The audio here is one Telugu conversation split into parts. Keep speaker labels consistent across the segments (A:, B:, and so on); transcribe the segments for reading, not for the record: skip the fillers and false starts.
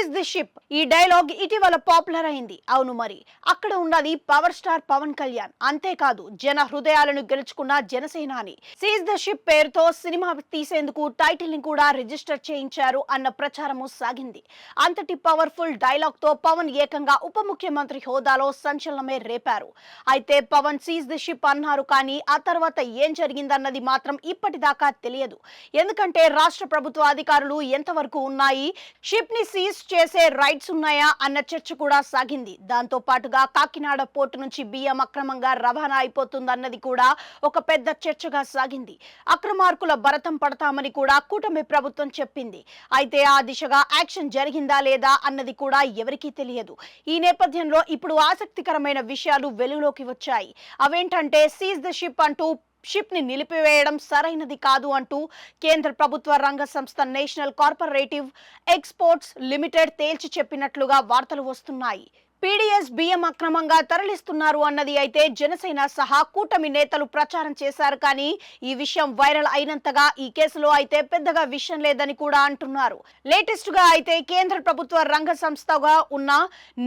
A: సీజ్ ది షిప్ ఈ డైలాగ్ ఇటీవల పాపులర్ అయింది. అవును, మరి అక్కడ ఉన్నది పవర్ స్టార్ పవన్ కళ్యాణ్. అంతేకాదు జన హృదయాలను గెలుచుకున్న జనసేనాని. సీజ్ ది షిప్ పేరుతో సినిమా తీసేందుకు టైటిల్ ని కూడా రిజిస్టర్ చేయించారు అన్న ప్రచారము సాగింది. అంతటి పవర్ఫుల్ డైలాగ్ తో పవన్ ఏకంగా ఉప ముఖ్యమంత్రి హోదాలో సంచలనమే రేపారు. అయితే పవన్ సీజ్ ది షిప్ అన్నారు, కానీ ఆ తర్వాత ఏం జరిగిందన్నది మాత్రం ఇప్పటిదాకా తెలియదు. ఎందుకంటే రాష్ట్ర ప్రభుత్వ అధికారులు ఎంతవరకు ఉన్నాయి, షిప్ ని సీజ్ చేసే రైట్స్ ఉన్నాయా అన్న చర్చ కూడా సాగింది. దాంతో పాటుగా కాకినాడ పోర్టు నుంచి బియ్యం అక్రమంగా రవాణా అయిపోతుందన్నది కూడా ఒక పెద్ద చర్చగా సాగింది. అక్రమార్కుల భరతం పడతామని కూడా కూటమి ప్రభుత్వం చెప్పింది. అయితే ఆ దిశగా యాక్షన్ జరిగిందా లేదా అన్నది కూడా ఎవరికీ తెలియదు. ఈ నేపథ్యంలో ఇప్పుడు ఆసక్తికరమైన విషయాలు వెలుగులోకి వచ్చాయి. అవేంటంటే సీజ్ ద షిప్ అంటూ షిప్ ని నిలిపివేయడం సరైనది కాదు అంటూ కేంద్ర ప్రభుత్వ రంగ సంస్థ నేషనల్ కార్పొరేటివ్ ఎక్స్పోర్ట్స్ లిమిటెడ్ తేల్చి చెప్పినట్లుగా వార్తలు వస్తున్నాయి. పీడీఎస్ బియ్యం అక్రమంగా తరలిస్తున్నారు అన్నది అయితే జనసేన సహా కూటమి నేతలు ప్రచారం చేశారు. కానీ ఈ విషయం వైరల్ అయినంతగా ఈ కేసులో అయితే పెద్దగా విషయం లేదని కూడా అంటున్నారు. లేటెస్ట్ గా అయితే కేంద్ర ప్రభుత్వ రంగ సంస్థగా ఉన్న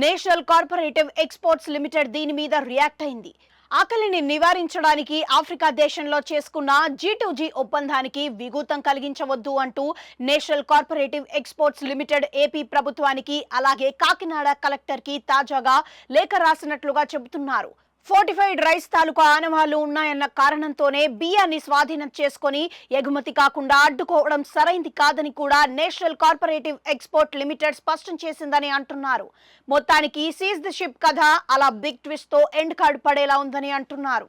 A: నేషనల్ కార్పొరేటివ్ ఎక్స్పోర్ట్స్ లిమిటెడ్ దీని మీద రియాక్ట్ అయింది. ఆకలిని నివారించడానికి ఆఫ్రికా దేశంలో చేసుకున్న G2G ఒప్పందానికి విఘాతం కలిగించవద్దు అంటూ national cooperative exports limited AP ప్రభుత్వానికి అలాగే కాకినాడ కలెక్టర్ కి తాజాగా లేఖ రాసినట్లుగా చెబుతున్నారు. ఫోర్టిఫైడ్ రైస్ తాలూకా ఆనవాళ్లు ఉన్నాయన్న కారణంతోనే బియ్యాన్ని స్వాధీనం చేసుకుని ఎగుమతి కాకుండా అడ్డుకోవడం సరైంది కాదని కూడా నేషనల్ కార్పొరేటివ్ ఎక్స్పోర్ట్ లిమిటెడ్ స్పష్టం చేసిందని అంటున్నారు. మొత్తానికి సీజ్ ది షిప్ కథ అలా బిగ్ ట్విస్ట్ తో ఎండ్ కార్డ్ పడేలా ఉందని అంటున్నారు.